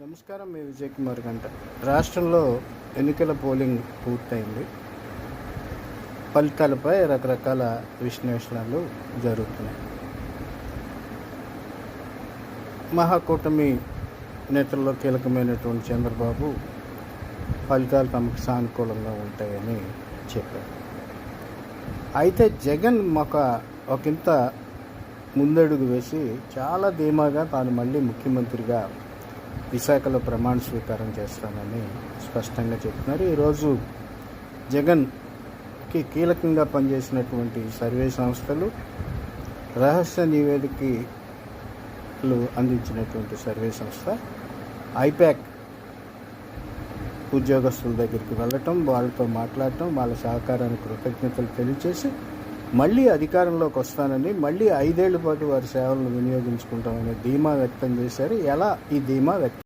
నమస్కారం. మీ విజయ్ కుమార్ గంట. రాష్ట్రంలో ఎన్నికల పోలింగ్ పూర్తయింది. ఫలితాలపై రకరకాల విశ్లేషణలు జరుగుతున్నాయి. మహాకూటమి నేతల్లో కీలకమైనటువంటి చంద్రబాబు ఫలితాలు తమకు సానుకూలంగా ఉంటాయని చెప్పారు. అయితే జగన్ ఒకంత ముందడుగు వేసి చాలా ధీమాగా తాను మళ్ళీ ముఖ్యమంత్రిగా విశాఖలో ప్రమాణ స్వీకారం చేస్తానని స్పష్టంగా చెప్తున్నారు. ఈరోజు జగన్కి కీలకంగా పనిచేసినటువంటి సర్వే సంస్థలు రహస్య నివేదికలు అందించినటువంటి సర్వే సంస్థ ఐపాక్ ఉద్యోగస్తుల దగ్గరికి వెళ్ళటం, వాళ్ళతో మాట్లాడటం, వాళ్ళ సహకారానికి కృతజ్ఞతలు తెలియచేసి మళ్ళీ అధికారంలోకి వస్తానని, మళ్ళీ 5 ఏళ్ల పాటు వారి సేవలను వినియోగించుకుంటామనే ధీమా వ్యక్తం చేశారు. ఎలా ఈ ధీమా వ్యక్తం